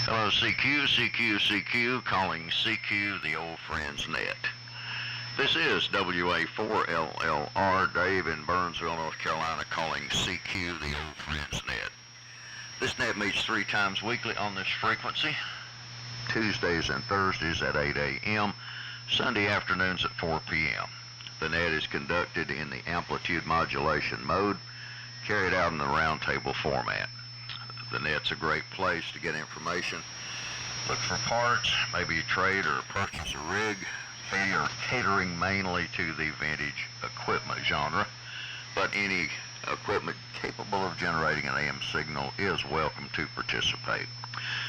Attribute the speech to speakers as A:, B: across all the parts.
A: Hello, CQ, calling CQ, the old friends net. This is WA4LLR, Dave in Burnsville, North Carolina, calling CQ, the old friends net. This net meets 3 times weekly on this frequency, Tuesdays and Thursdays at 8 a.m., Sunday afternoons at 4 p.m. The net is conducted in the Amplitude Modulation mode, carried out in the roundtable format. The net's a great place to get information, look for parts, maybe trade or purchase a rig. We are catering mainly to the vintage equipment genre, but any equipment capable of generating an AM signal is welcome to participate.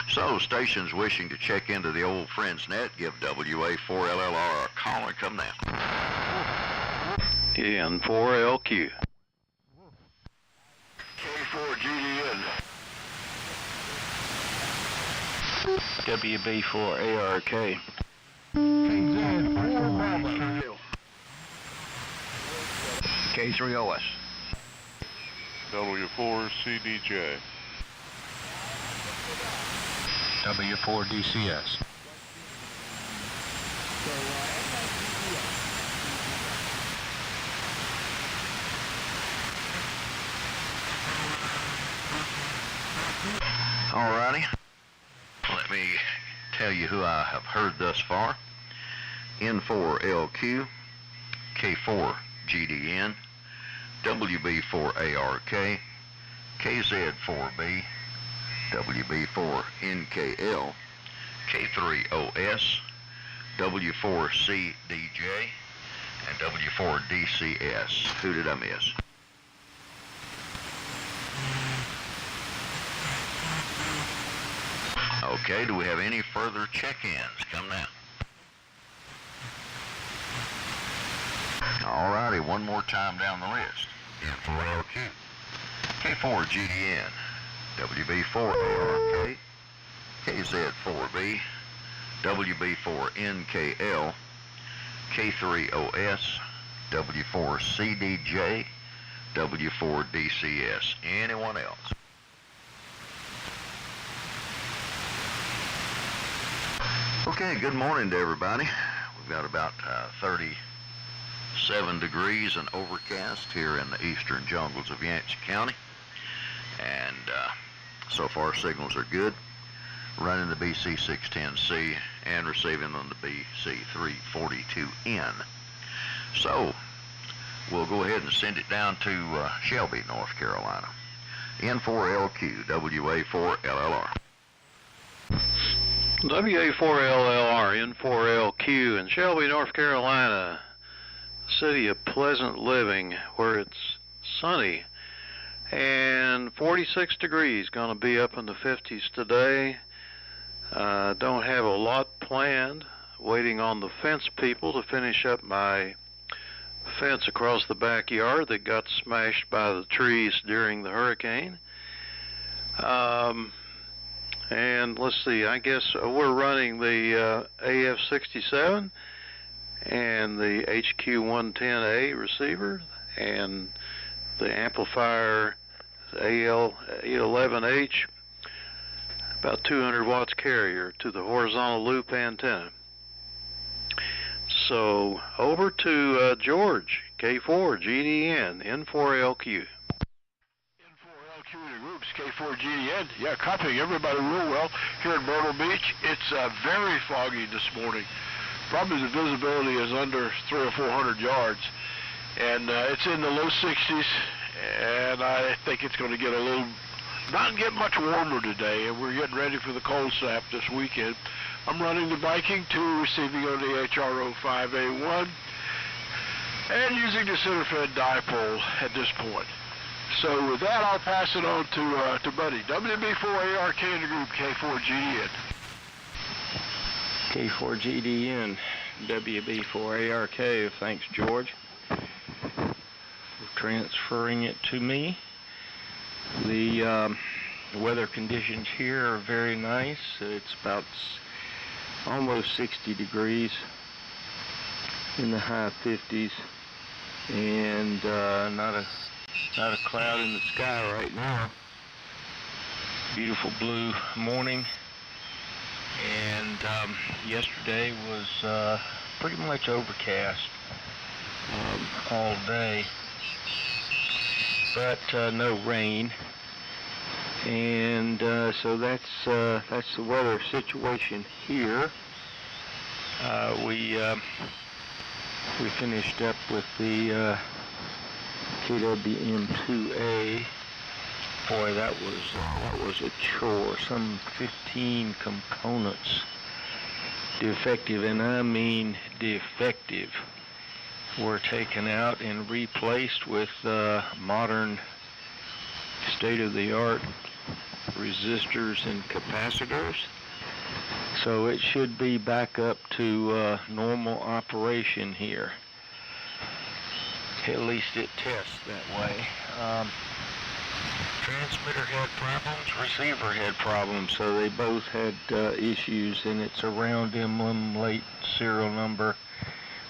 A: So, stations wishing to check into the old friends net, give WA4LLR a call and come now.
B: N4LQ.
A: K4GDN.
B: WB4ARK. K3OS.
C: W4CDJ.
B: W4DCS.
A: Alrighty. Let me tell you who I have heard thus far. N4LQ, K4GDN, WB4ARK, KZ4B, WB4NKL, K3OS, W4CDJ, and W4DCS. Who did I miss? Okay, do we have any further check-ins? Come now. Alrighty, one more time down the list. N4LQ, K4GDN, WB4ARK, KZ4B, WB4NKL, K3OS, W4CDJ, W4DCS. Anyone else? Okay, good morning to everybody. We've got about 37 degrees and overcast here in the eastern jungles of Yancey County. And so far signals are good. Running the BC610C and receiving on the BC342N. So, we'll go ahead and send it down to Shelby, North Carolina. N4LQ, WA4LLR.
B: WA4LLR, N4LQ in Shelby, North Carolina, city of pleasant living where it's sunny and 46 degrees, going to be up in the 50s today. Don't have a lot planned, waiting on the fence people to finish up my fence across the backyard that got smashed by the trees during the hurricane. And let's see, I guess we're running the AF-67 and the HQ-110A receiver and the amplifier AL-11H about 200 watts carrier to the horizontal loop antenna. So over to George, K4 GDN, N4LQ.
C: N4LQ to groups, K4 GDN. Yeah, copying everybody real well here at Myrtle Beach. It's very foggy this morning. Probably the visibility is under 300 or 400 yards. And it's in the low 60s, and I think it's going to get not get much warmer today, and we're getting ready for the cold snap this weekend. I'm running the Viking 2, receiving on the HRO 5A1, and using the center fed dipole at this point. So with that, I'll pass it on to Buddy. WB4ARK in the group, K4GDN.
D: K4GDN, WB4ARK, thanks George for transferring it to me. The weather conditions here are very nice. It's about almost 60 degrees in the high 50s, and not a cloud in the sky right now. Beautiful blue morning, and yesterday was pretty much overcast all day, but no rain. And so that's the weather situation here. We finished up with the KWM2A. Boy, that was a chore. Some 15 components defective, and I mean defective, were taken out and replaced with modern state-of-the-art resistors and capacitors. So it should be back up to normal operation here. At least it tests that way. Transmitter had problems, receiver had problems, so they both had issues, and it's a round emblem, late serial number.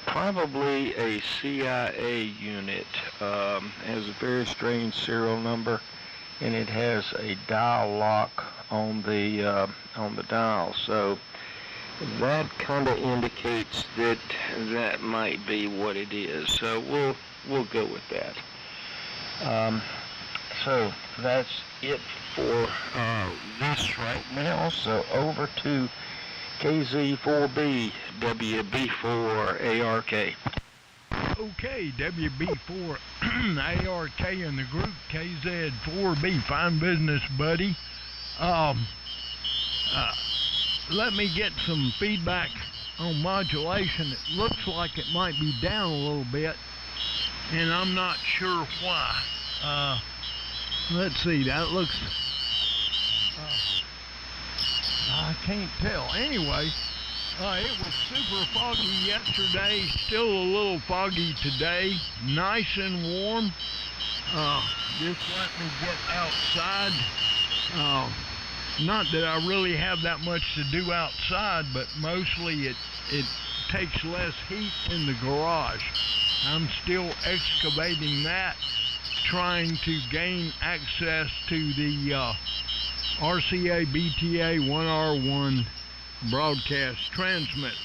D: Probably a CIA unit. Has a very strange serial number, and it has a dial lock on the dial. So that kind of indicates that that might be what it is. So we'll go with that. So that's it for this right now. So over to KZ4B, WB4ARK.
E: Okay, WB4 ARK in the group, KZ4B, fine business, buddy. Let me get some feedback on modulation. It looks like it might be down a little bit, and I'm not sure why. Let's see, that looks, I can't tell. Anyway, it was super foggy yesterday, still a little foggy today, nice and warm. Just let me get outside. Not that I really have that much to do outside, but mostly it takes less heat in the garage. I'm still excavating that, trying to gain access to the RCA BTA 1R1 broadcast transmitter.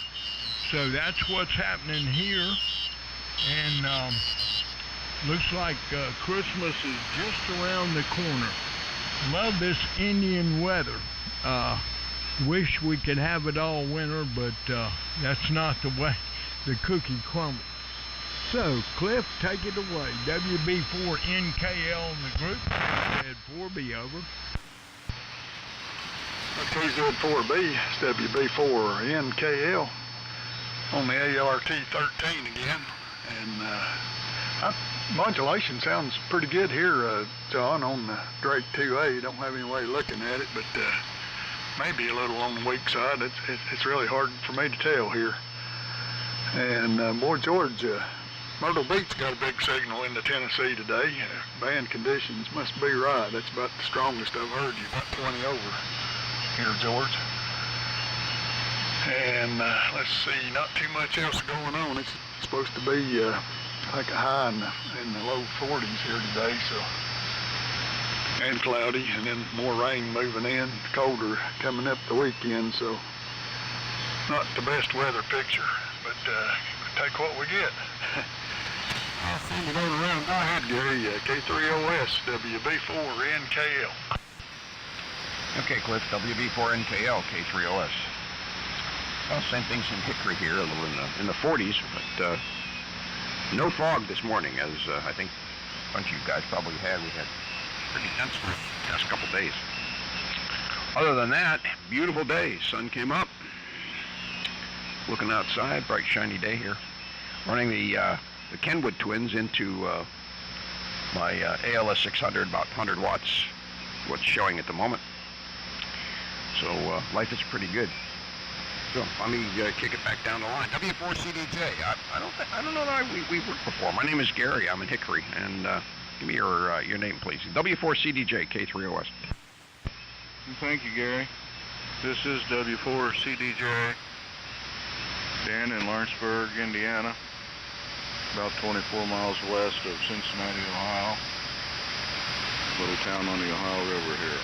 E: So that's what's happening here, and looks like Christmas is just around the corner. Love this Indian weather. Wish we could have it all winter, but that's not the way the cookie crumbles. So, Cliff, take it away. WB4NKL in the group. KZ4B over.
C: KZ4B, it's WB4NKL on the ART13 again. And modulation sounds pretty good here, John, on the Drake 2A. Don't have any way of looking at it, but maybe a little on the weak side. It's really hard for me to tell here. And boy, George, Myrtle Beach got a big signal into Tennessee today. Band conditions must be right. That's about the strongest I've heard you, about 20 over here, George. And let's see, not too much else going on. It's supposed to be like a high in the low 40s here today, so and cloudy, and then more rain moving in, colder coming up the weekend, so not the best weather picture, but take what we get. I'll send it on around. Go ahead, Gary. K3OS, WB4NKL.
F: Okay, Cliff, WB4NKL, K3OS. Well, same things in Hickory here, a little in the 40s, but no fog this morning, as I think a bunch of you guys probably had. We had pretty dense for the past couple days. Other than that, beautiful day. Sun came up. Looking outside, bright shiny day here. Running the Kenwood twins into my ALS-600, about 100 watts, what's showing at the moment. So life is pretty good. So let me kick it back down the line. W4CDJ. I don't know that we worked before. My name is Gary. I'm in Hickory, and give me your name, please. W4CDJ K3OS.
G: Thank you, Gary. This is W4CDJ. Dan in Lawrenceburg, Indiana, about 24 miles west of Cincinnati, Ohio. Little town on the Ohio River here.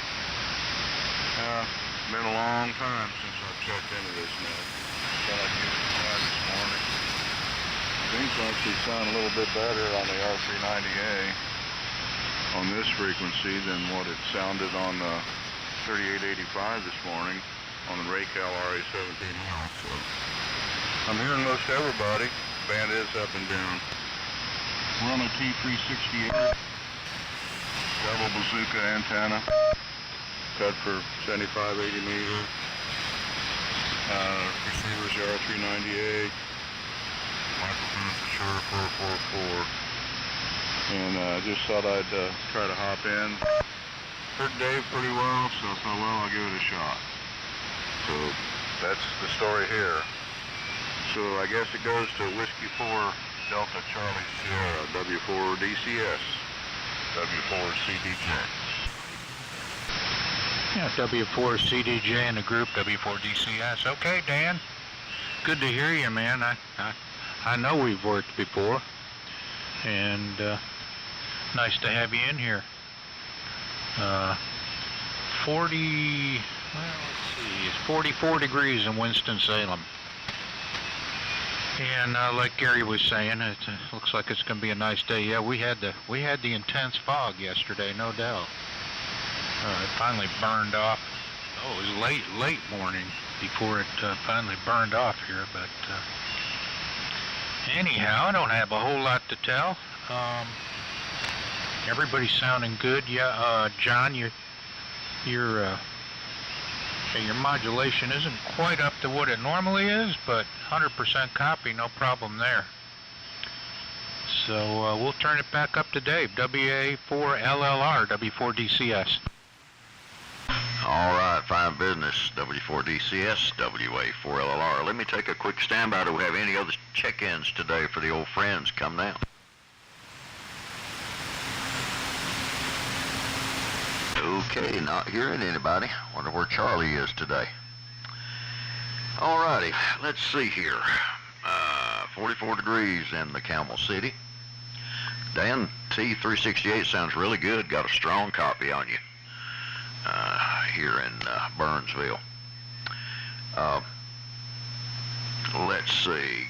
G: Been a long time since I've checked into this net. Thought I'd give it a try this morning. Seems to actually sound a little bit better on the R390A on this frequency than what it sounded on the 3885 this morning on the Raycal RA-17. So I'm hearing most everybody. Band is up and down. We're on a T368 double bazooka antenna, cut for 75, 80 meters. Receivers the R398. Microphones are Shure 444. And I just thought I'd try to hop in. Heard Dave pretty well, so I thought, well, I'll give it a shot. So that's the story here. So I guess it goes to Whiskey 4 Delta Charlie Sierra, W4DCS, W4CDJ.
H: Yeah, W4CDJ in the group, W4DCS. Okay, Dan. Good to hear you, man. I know we've worked before, and nice to have you in here. 40, well, let's see, it's 44 degrees in Winston-Salem. And like Gary was saying, it looks like it's going to be a nice day. Yeah, we had the intense fog yesterday, no doubt. It finally burned off. Oh, it was late morning before it finally burned off here. But anyhow, I don't have a whole lot to tell. Everybody's sounding good. Yeah, John, your modulation isn't quite up to what it normally is, but 100% copy, no problem there. So we'll turn it back up to Dave, WA4LLR, W4DCS.
A: All right, fine business, W4DCS, WA4LLR. Let me take a quick standby. Do we have any other check-ins today for the old friends? Come now. Okay, not hearing anybody. Wonder where Charlie is today. Alrighty, let's see here. 44 degrees in the Camel City. Dan, T368 sounds really good. Got a strong copy on you here in Burnsville. Let's see.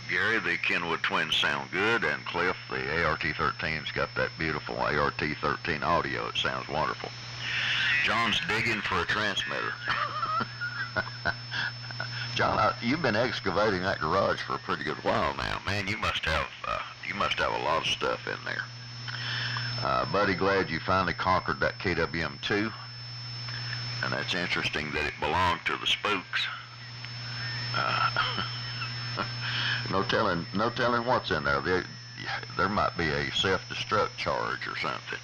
A: Gary, the Kenwood twins sound good, and Cliff, the ART-13's got that beautiful ART-13 audio. It sounds wonderful. John's digging for a transmitter. John, you've been excavating that garage for a pretty good while now, man. You must have a lot of stuff in there. Buddy, glad you finally conquered that KWM2, and that's interesting that it belonged to the Spooks. No telling what's in there. There might be a self-destruct charge or something.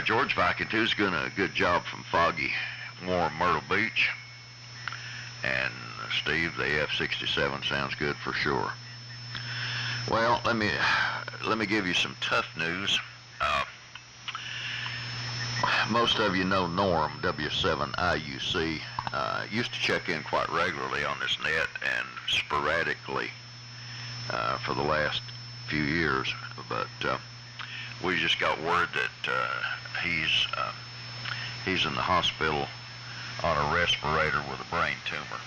A: George Viking 2's doing a good job from foggy, warm Myrtle Beach. And Steve, the AF-67 sounds good for sure. Well, let me give you some tough news. Most of you know Norm, W7IUC, used to check in quite regularly on this net and sporadically for the last few years, but we just got word that he's in the hospital on a respirator with a brain tumor.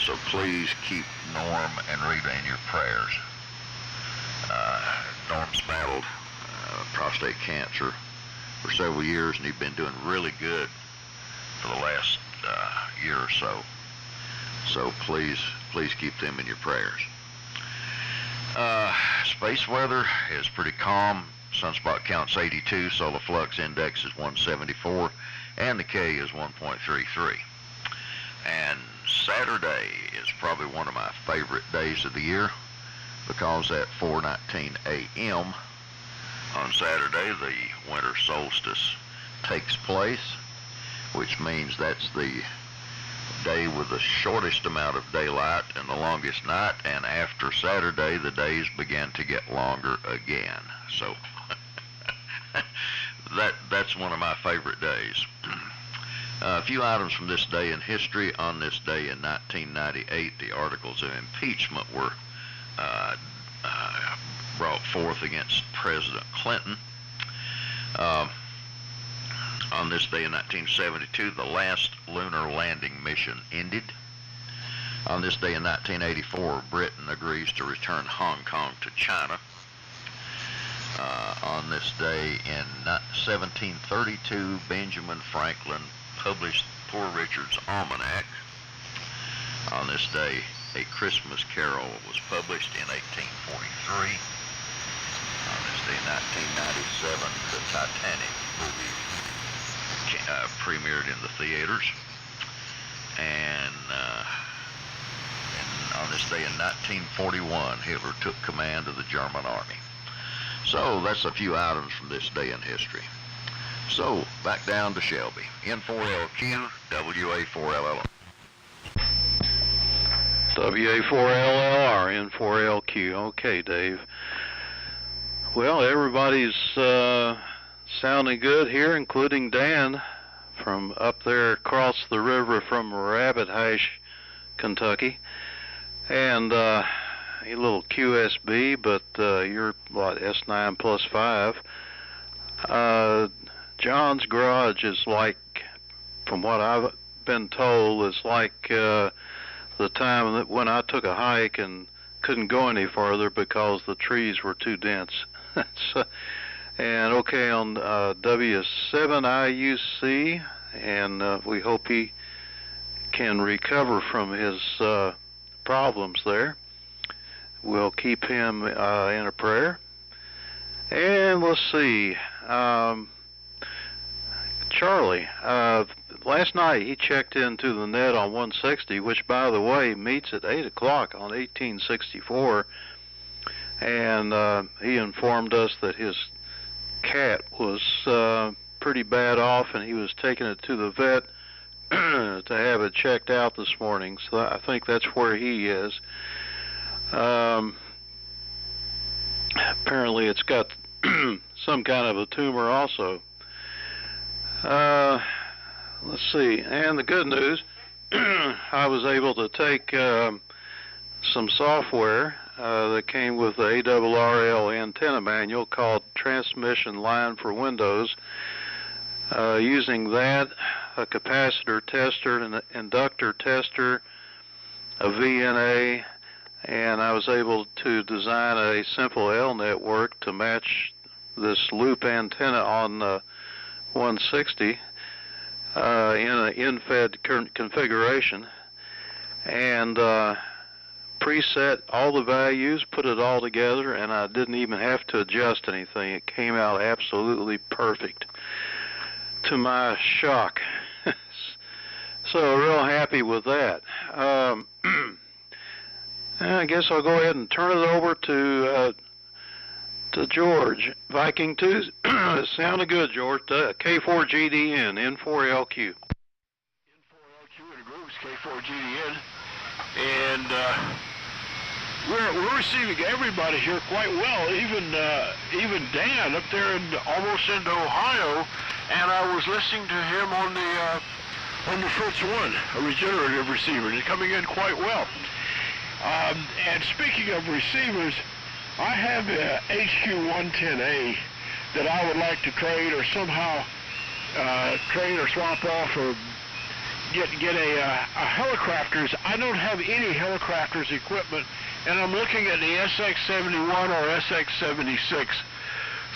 A: So please keep Norm and Rita in your prayers. Norm's battled prostate cancer for several years, and he's been doing really good for the last year or so. So please keep them in your prayers. Space weather is pretty calm. Sunspot count's 82, solar flux index is 174, and the K is 1.33. And Saturday is probably one of my favorite days of the year, because at 4:19 a.m. on Saturday, the winter solstice takes place, which means that's the day with the shortest amount of daylight and the longest night, and after Saturday, the days begin to get longer again. So that's one of my favorite days. A few items from this day in history. On this day in 1998, the articles of impeachment were brought forth against President Clinton. On this day in 1972, the last lunar landing mission ended. On this day in 1984, Britain agrees to return Hong Kong to China. On this day in 1732, Benjamin Franklin published Poor Richard's Almanac. On this day, A Christmas Carol was published in 1843. On this day, 1997, the Titanic movie premiered in the theaters. And on this day in 1941, Hitler took command of the German army. So that's a few items from this day in history. So back down to Shelby. N4LQ, WA4LLR.
B: WA4LLR, N4LQ. Okay, Dave. Well, everybody's sounding good here, including Dan from up there across the river from Rabbit Hash, Kentucky. And a little QSB, but you're, what, S9 plus 5. John's garage is like, from what I've been told, is like the time that when I took a hike and couldn't go any farther because the trees were too dense. So, and okay, on W7IUC, and we hope he can recover from his problems there. We'll keep him in a prayer. And let's see, Charlie, last night he checked into the net on 160, which, by the way, meets at 8 o'clock on 1864, and he informed us that his cat was pretty bad off, and he was taking it to the vet to have it checked out this morning, so I think that's where he is. Apparently it's got some kind of a tumor also. Let's see, and the good news, I was able to take some software that came with the ARRL antenna manual called Transmission Line for Windows. Using that, a capacitor tester, an inductor tester, a VNA, and I was able to design a simple L network to match this loop antenna on 160 in an in-fed configuration, and preset all the values, put it all together, and I didn't even have to adjust anything. It came out absolutely perfect, to my shock. So real happy with that. I guess I'll go ahead and turn it over to George. Viking 2 sounded good, George. K4GDN, N4LQ.
C: N4LQ in groups, K4GDN. And we're receiving everybody here quite well, even Dan up there almost into Ohio. And I was listening to him on the Fritz 1, a regenerative receiver, and it's coming in quite well. And speaking of receivers, I have a HQ110A that I would like to trade or somehow trade or swap off or get a Helicrafters. I don't have any Helicrafters equipment, and I'm looking at the SX-71 or SX-76.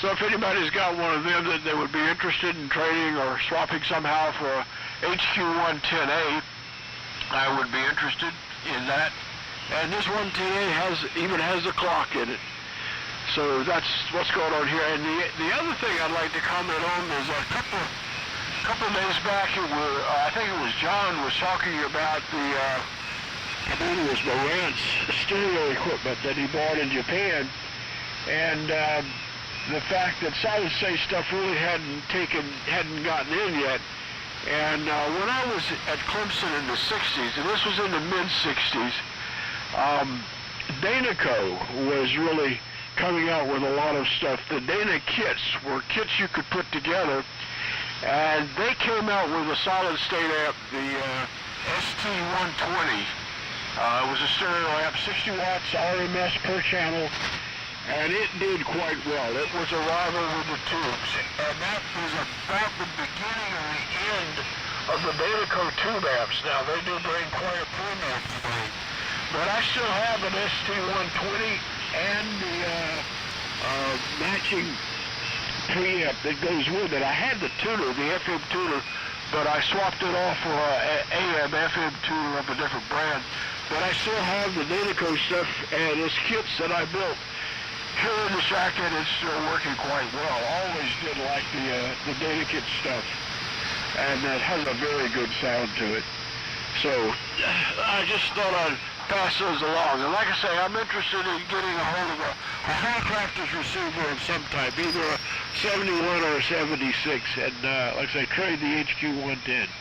C: So if anybody's got one of them that they would be interested in trading or swapping somehow for a HQ-110A, I would be interested in that. And this 110A even has the clock in it. So that's what's going on here. And the other thing I'd like to comment on is a couple of days back, I think it was John was talking about I believe it was Morant's stereo equipment that he bought in Japan, and the fact that solid state stuff really hadn't gotten in yet. And when I was at Clemson in the 60s, and this was in the mid-60s, Danaco was really coming out with a lot of stuff. The Dana kits were kits you could put together, and they came out with a solid state amp, the ST-120. It was a stereo amp, 60 watts RMS per channel, and it did quite well. It was a rival with the tubes, and that was about the beginning of the end of the Danaco tube amps. Now, they do bring quite a premium today, but I still have an ST-120 and the matching preamp that goes with it. I had the tuner, the FM tuner, but I swapped it off for an AM FM tuner of a different brand. But I still have the Danaco stuff, and it's kits that I built here in the shack, and it's still working quite well. Always did like the Dana kit stuff, and that has a very good sound to it. So I just thought I'd pass those along. And like I say, I'm interested in getting a hold of a Helicrafters receiver of some type, either a 71 or a 76, and like I say, trade the HQ-110.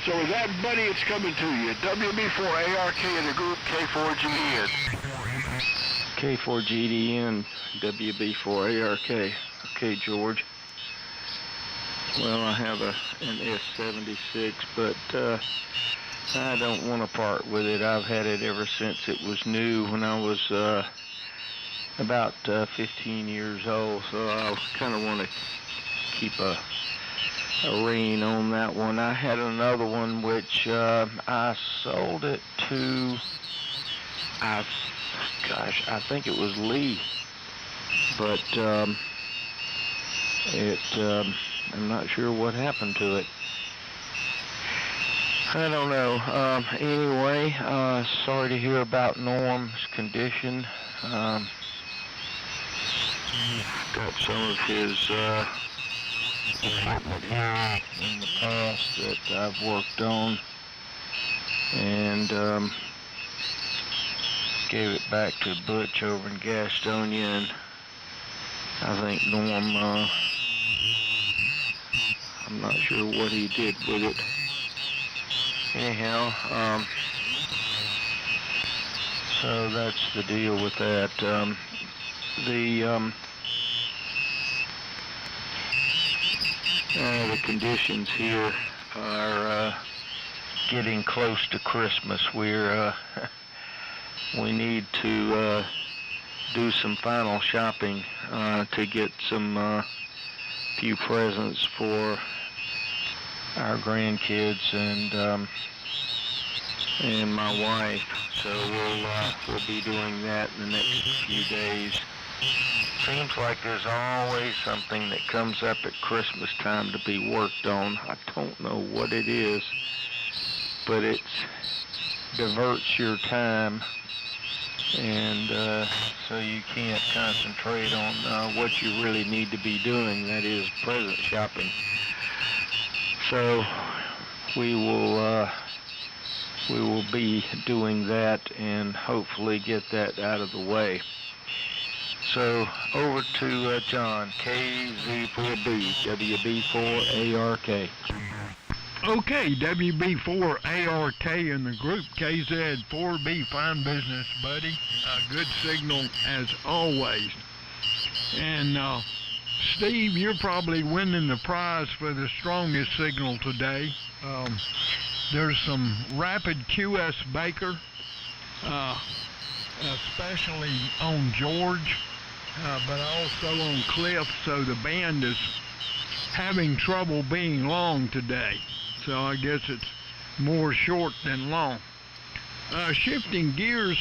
C: So with that, buddy, it's coming to you. WB4ARK in the group, K4GDN.
D: K4GDN, WB4ARK. Okay, George. Well, I have an S76, but I don't want to part with it. I've had it ever since it was new when I was about 15 years old, so I kind of want to keep a rein on that one. I had another one which I sold it to, I think it was Lee, but I'm not sure what happened to it. I don't know. Anyway, sorry to hear about Norm's condition. Got some of his equipment here in the past that I've worked on, and gave it back to Butch over in Gastonia, and I think Norm, I'm not sure what he did with it. Anyhow, so that's the deal with that. The conditions here are getting close to Christmas. We need to do some final shopping to get some few presents for our grandkids and my wife. So we'll be doing that in the next few days. Seems like there's always something that comes up at Christmas time to be worked on. I don't know what it is, but it diverts your time, and so you can't concentrate on what you really need to be doing, that is present shopping. So we will be doing that and hopefully get that out of the way. So over to John, KZ4B, WB4ARK.
E: Okay, WB4ARK in the group, KZ4B, fine business, buddy. Good signal as always. And Steve, you're probably winning the prize for the strongest signal today. There's some rapid QS Baker, especially on George. but also on Cliff, so the band is having trouble being long today. So I guess it's more short than long. Shifting gears,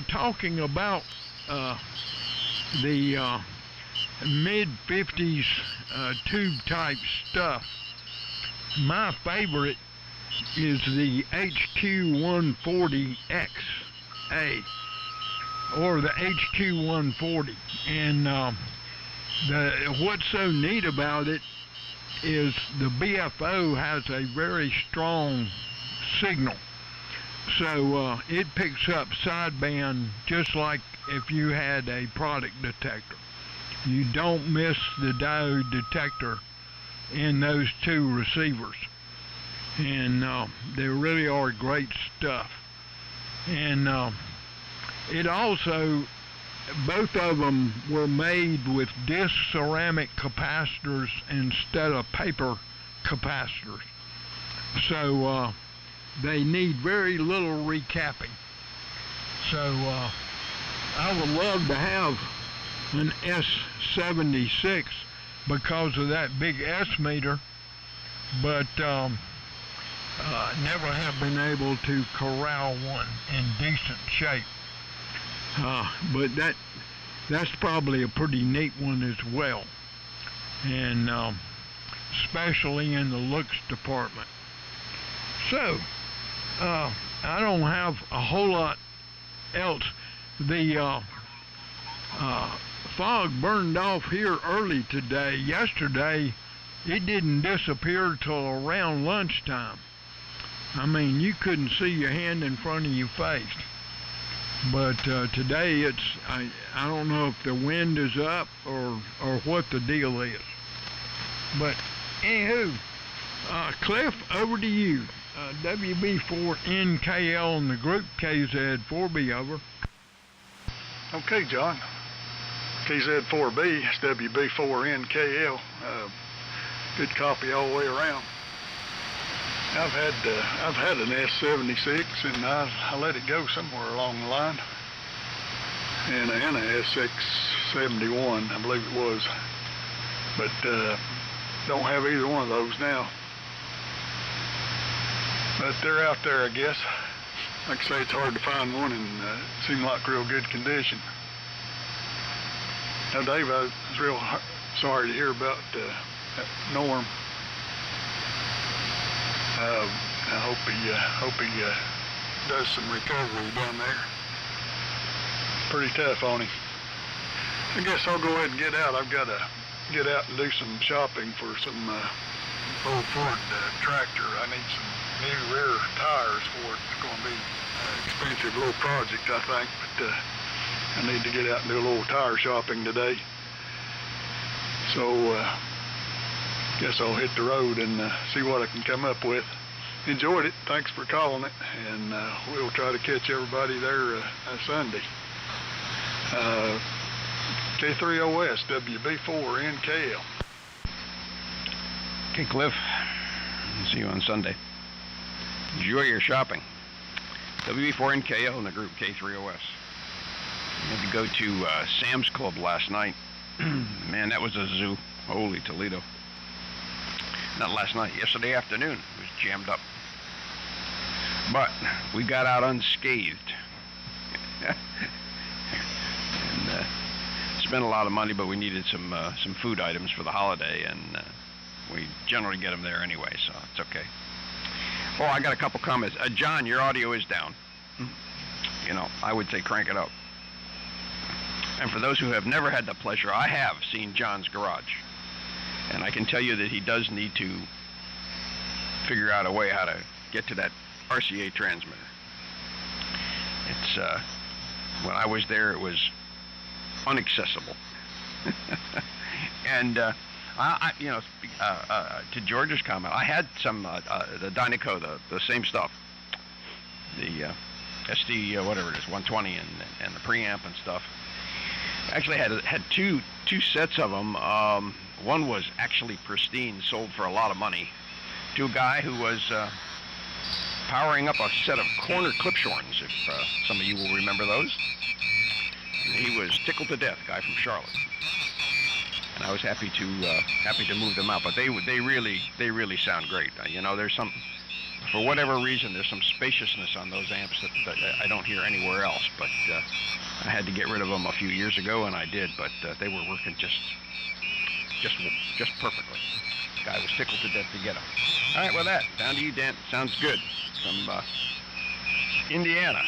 E: talking about the mid-50s tube type stuff. My favorite is the HQ140XA, or the HQ140. And what's so neat about it is the BFO has a very strong signal. So it picks up sideband just like if you had a product detector. You don't miss the diode detector in those two receivers. And they really are great stuff. And it also, both of them were made with disc ceramic capacitors instead of paper capacitors. So they need very little recapping. So I would love to have an S76 because of that big S meter, but never have been able to corral one in decent shape. But that's probably a pretty neat one as well, and especially in the looks department. So I don't have a whole lot else. The fog burned off here early today. Yesterday it didn't disappear till around lunchtime. I mean, you couldn't see your hand in front of your face. But today I don't know if the wind is up or what the deal is. But anywho, Cliff, over to you. WB4NKL and the group KZ4B, over.
C: Okay, John. KZ4B, it's WB4NKL. Good copy all the way around. I've had an S76, and I let it go somewhere along the line, and a S671, I believe it was, but don't have either one of those now. But they're out there, I guess. Like I say, it's hard to find one, and it seemed like real good condition. Now, Dave, I was real sorry to hear about Norm. I hope he does some recovery down there. Pretty tough on him. I guess I'll go ahead and get out. I've got to get out and do some shopping for some old Ford tractor. I need some new rear tires for it. It's going to be an expensive little project, I think, but I need to get out and do a little tire shopping today. So guess I'll hit the road and see what I can come up with. Enjoyed it. Thanks for calling it, and we'll try to catch everybody there Sunday. K3OS WB4NKL.
F: Okay, Cliff. See you on Sunday. Enjoy your shopping. WB4NKL and the group K3OS. I had to go to Sam's Club last night. Man, that was a zoo. Holy Toledo. Not last night, yesterday afternoon. It was jammed up. But we got out unscathed. And spent a lot of money, but we needed some food items for the holiday, and we generally get them there anyway, so it's okay. Oh, I got a couple comments. John, your audio is down. You know, I would say crank it up. And for those who have never had the pleasure, I have seen John's garage. And I can tell you that he does need to figure out a way how to get to that RCA transmitter. It's, when I was there, it was inaccessible. And, you know, to George's comment, I had some, the Dynaco, the same stuff. The SD, whatever it is, 120 and the preamp and stuff. Actually had two sets of them. One was actually pristine, sold for a lot of money to a guy who was powering up a set of corner clip shorns, if some of you will remember those. He was tickled to death, guy from Charlotte. And I was happy to move them out, but they really sound great. You know, there's some, for whatever reason, there's some spaciousness on those amps that I don't hear anywhere else. But I had to get rid of them a few years ago, and I did. But they were working just perfectly. Guy was tickled to death to get them. All right, well, down to you, Dan. Sounds good. From Indiana.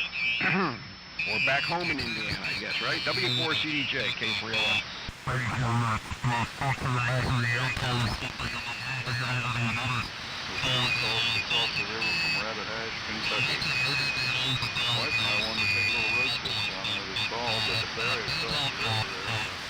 F: Or back home in Indiana, I guess, right? W4CDJ, K3LS.
G: Across the river from Rabbit Hash, Kentucky. My wife and I wanted to take a little road trip down there this fall, but the ferry across the river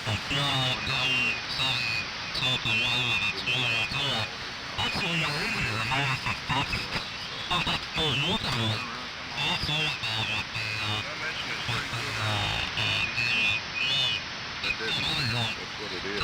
G: that's what it is.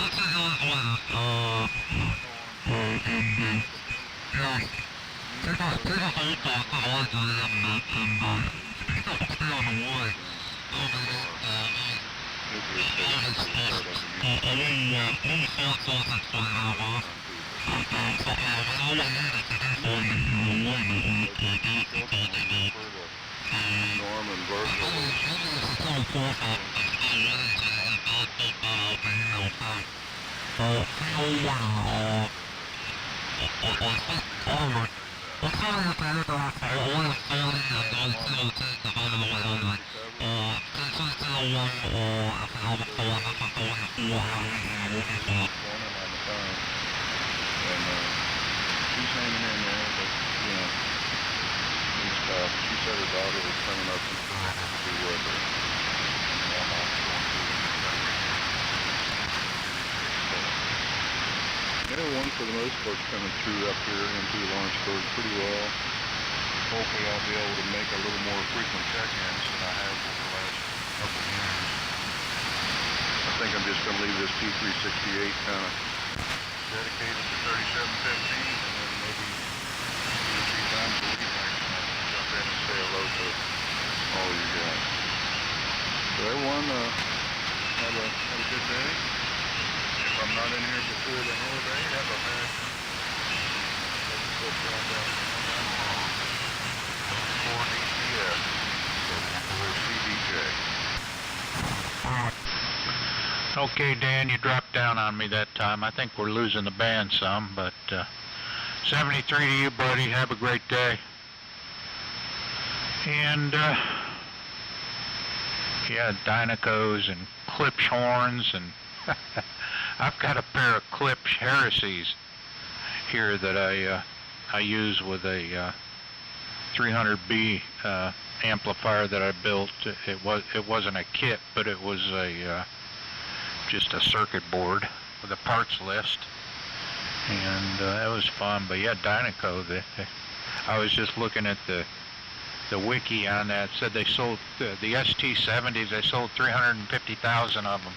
G: She's hanging in there, but, you know, and stuff. She said her daughter was coming up to see with her. Everyone, for the most part, coming through up here into Lawrenceburg pretty well. Hopefully I'll be able to make a little more frequent check-ins than I have over the last couple of years. I think I'm just going to leave this T368 kind of dedicated to 3715, and then maybe 2 or 3 times a week I can jump in and say hello to all you guys. So everyone, have a good day. If I'm not in here before the holiday, have a nice
H: Okay, Dan, you dropped down on me that time. I think we're losing the band some, but 73 to you, buddy. Have a great day. And yeah, Dynacos and Klipsch horns, and I've got a pair of Klipsch Heresies here that I use with a 300B amplifier that I built. It wasn't a kit, but it was just a circuit board with a parts list, and that was fun. But yeah, Dynaco. I was just looking at the wiki on that. It said they sold the ST70s. They sold 350,000 of them.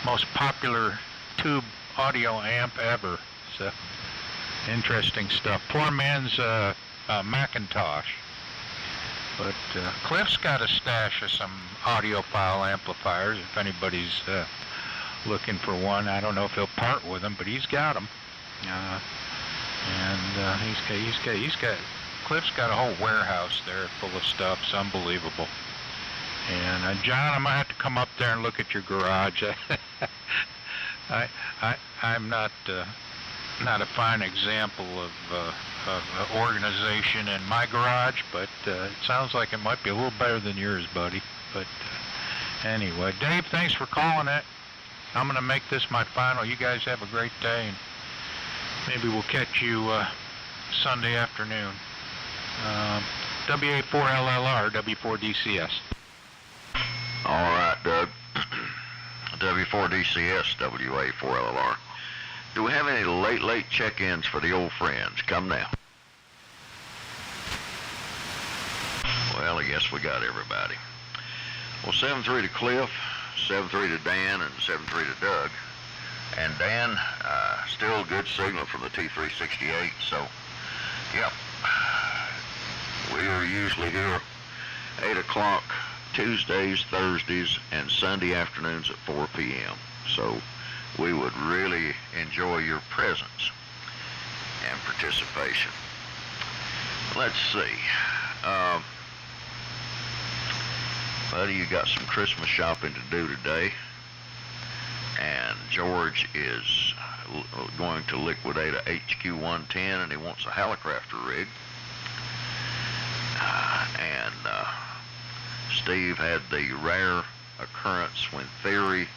H: Most popular tube audio amp ever. So interesting stuff. Poor man's Macintosh. But Cliff's got a stash of some audiophile amplifiers. If anybody's looking for one, I don't know if he'll part with them, but he's got them. Cliff's got a whole warehouse there full of stuff. It's unbelievable. And John, I might have to come up there and look at your garage. I'm not a fine example of organization in my garage, but it sounds like it might be a little better than yours, buddy. But anyway, Dave, thanks for calling it. I'm going to make this my final. You guys have a great day, and maybe we'll catch you Sunday afternoon. WA4LLR, W4DCS.
A: All right, Doug. W4DCS, WA4LLR. Do we have any late check-ins for the old friends? Come now. Well, I guess we got everybody. Well, 7-3 to Cliff, 7-3 to Dan, and 7-3 to Doug. And Dan, still a good signal from the T368, so, yep. We are usually here 8 o'clock Tuesdays, Thursdays, and Sunday afternoons at 4 p.m. So we would really enjoy your presence and participation. Let's see. Buddy, you got some Christmas shopping to do today, and George is going to liquidate a HQ-110, and he wants a Hallicrafter rig. And Steve had the rare occurrence when theory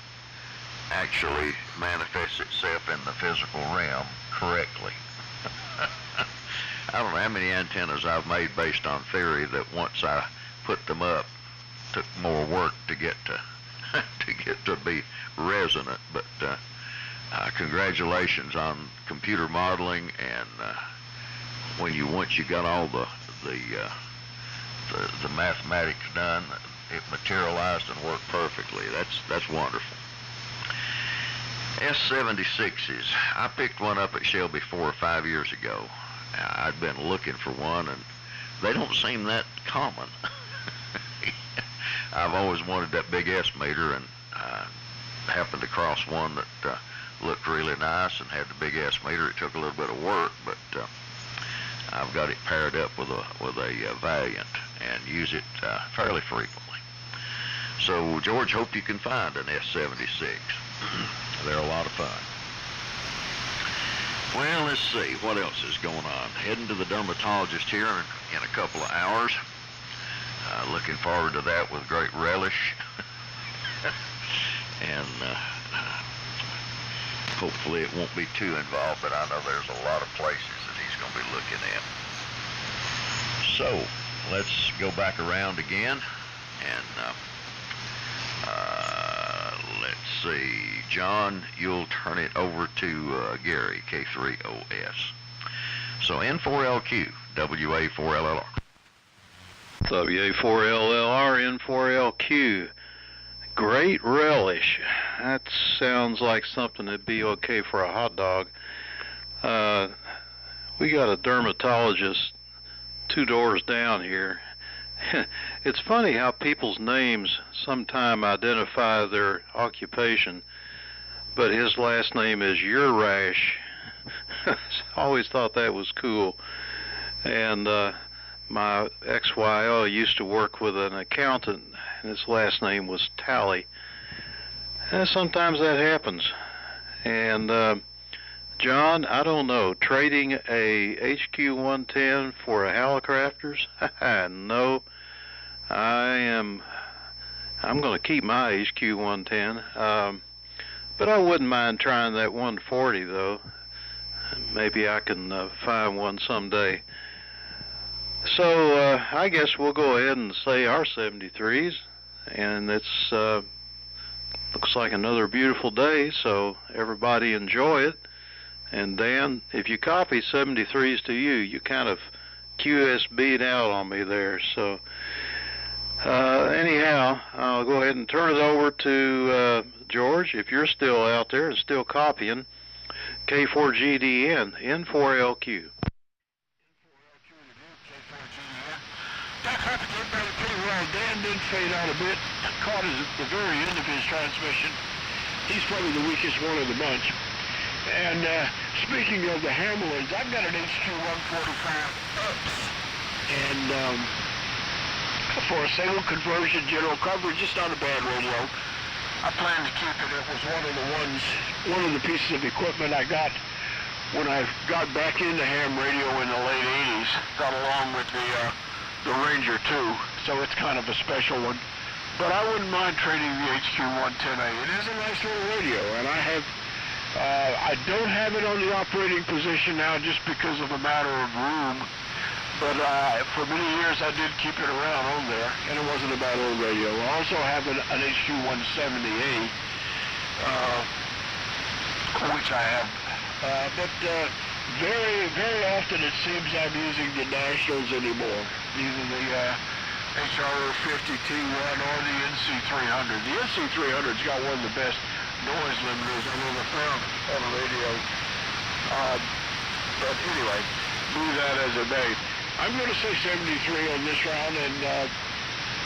A: actually manifests itself in the physical realm correctly. I don't know how many antennas I've made based on theory that once I put them up, took more work to get to be resonant. But congratulations on computer modeling, and once you got all the mathematics done, it materialized and worked perfectly. That's wonderful. S76s. I picked one up at Shelby 4 or 5 years ago. I'd been looking for one, and they don't seem that common. I've always wanted that big S meter, and happened across one that looked really nice and had the big S meter. It took a little bit of work, but I've got it paired up with a Valiant and use it fairly frequently. So George, hope you can find an S76. They're a lot of fun. Well, let's see what else is going on. Heading to the dermatologist here in a couple of hours. Looking forward to that with great relish. And hopefully it won't be too involved, but I know there's a lot of places that he's going to be looking at. So let's go back around again, and let's see. John, you'll turn it over to Gary, K3OS. So N4LQ, WA4LLR.
B: WA4LLR, N4LQ. Great relish. That sounds like something that'd be okay for a hot dog. We got a dermatologist 2 doors down here. It's funny how people's names sometime identify their occupation, but his last name is Urash. Always thought that was cool. And my ex-YO used to work with an accountant, and his last name was Tally. And sometimes that happens. And John, I don't know, trading a HQ-110 for a Hallicrafters? No, I'm going to keep my HQ-110. But I wouldn't mind trying that 140, though. Maybe I can find one someday. So I guess we'll go ahead and say our 73s, and it's looks like another beautiful day, so everybody enjoy it. And Dan, if you copy 73s to you, you kind of QSB'd out on me there. So anyhow, I'll go ahead and turn it over to George, if you're still out there and still copying. K4GDN, N4LQ.
C: That happened to everybody pretty well. Dan did fade out a bit. Caught at the very end of his transmission. He's probably the weakest one of the bunch. And speaking of the Hamlins, I've got an HQ-145 ups. And for a single conversion, general coverage, it's not a bad radio. I plan to keep it. It was one of the pieces of equipment I got when I got back into ham radio in the late 80s. Got along with the Ranger 2, so it's kind of a special one. But I wouldn't mind trading the HQ-110A. It is a nice little radio, and I don't have it on the operating position now just because of a matter of room. But for many years I did keep it around on there, and it wasn't a bad old radio. I also have an HQ-170A, which I have. But very, very often it seems I'm using the Nationals anymore, either the HR-50T1 or the NC300. The NC300's got one of the best noise limiters I've ever found on a radio. But anyway, move that as a day. I'm going to say 73 on this round, and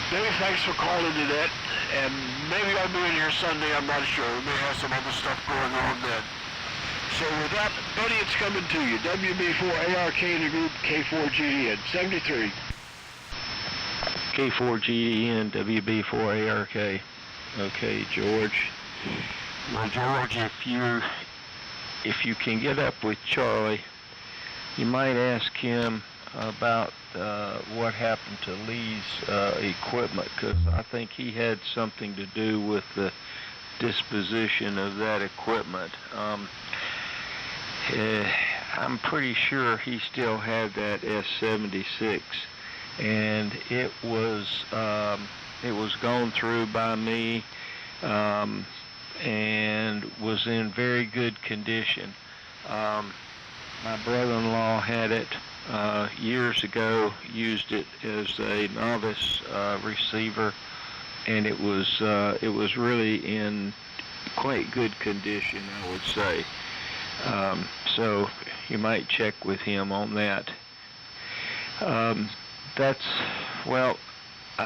C: Dave, thanks for calling today. And maybe I'll be in here Sunday, I'm not sure. We may have some other stuff going on then. So with that, buddy, it's coming to you. WB4ARK in the group, K4GDN, 73.
D: K4GDN, WB4ARK. Okay, George. Well, George, if you can get up with Charlie, you might ask him about what happened to Lee's equipment, because I think he had something to do with the disposition of that equipment. I'm pretty sure he still had that S-76, and it was gone through by me, and was in very good condition. My brother-in-law had it years ago, used it as a novice receiver, and it was really in quite good condition, I would say. So you might check with him on that. I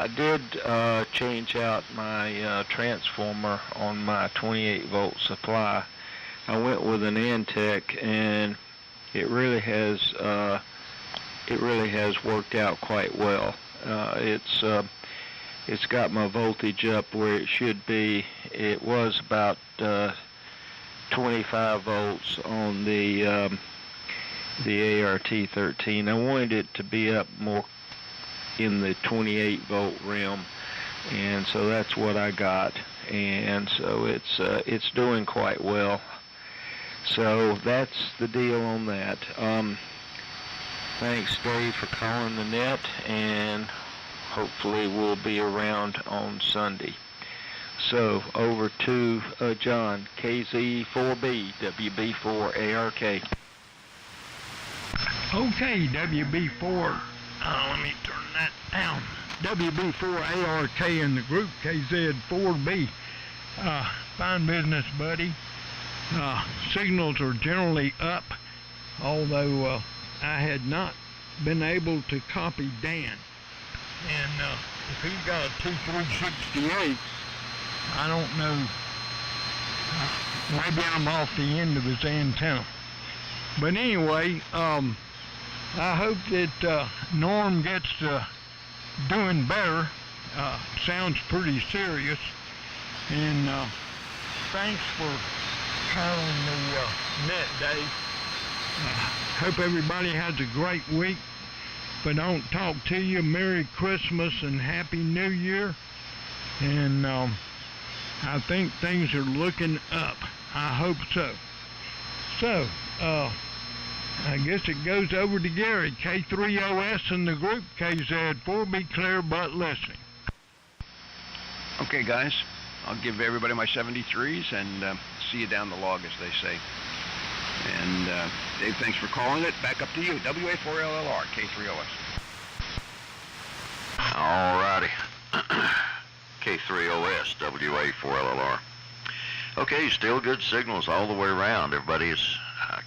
D: did change out my transformer on my 28-volt supply. I went with an Antec, and it really has worked out quite well. It's got my voltage up where it should be. It was about 25 volts on the ART13. I wanted it to be up more in the 28-volt realm, and so that's what I got. And so it's doing quite well. So that's the deal on that. Thanks, Dave, for calling the net, and hopefully we'll be around on Sunday. So over to John, KZ4B, WB4ARK.
E: Okay, WB4, let me turn that down. WB4ARK in the group, KZ4B. Fine business, buddy. Signals are generally up, although I had not been able to copy Dan. And if he's got a 2368, I don't know, maybe I'm off the end of his antenna. But anyway, I hope that Norm gets doing better. Sounds pretty serious. And thanks for calling the net, Dave. Hope everybody has a great week. If I don't talk to you, Merry Christmas and Happy New Year. And I think things are looking up. I hope so. So, I guess it goes over to Gary, K3OS in the group, KZ4, be clear but listening.
F: Okay, guys, I'll give everybody my 73s and see you down the log, as they say. And Dave, thanks for calling it. Back up to you, WA4LLR, K3OS.
A: Alrighty. K3OS, WA4LLR. Okay, still good signals all the way around. Everybody is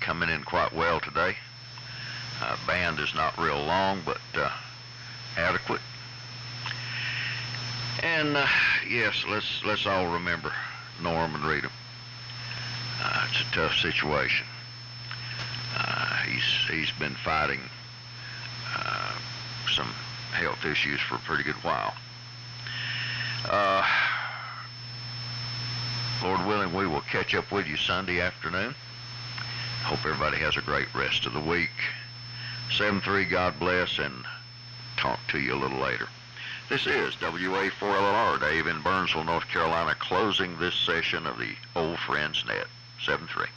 A: coming in quite well today. Band is not real long, but adequate. And yes, let's all remember Norm and Rita. It's a tough situation. He's been fighting some health issues for a pretty good while. Lord willing, we will catch up with you Sunday afternoon. Hope everybody has a great rest of the week. 7-3, God bless, and talk to you a little later. This is WA4LLR, Dave in Burnsville, North Carolina, closing this session of the Old Friends Net. 7-3.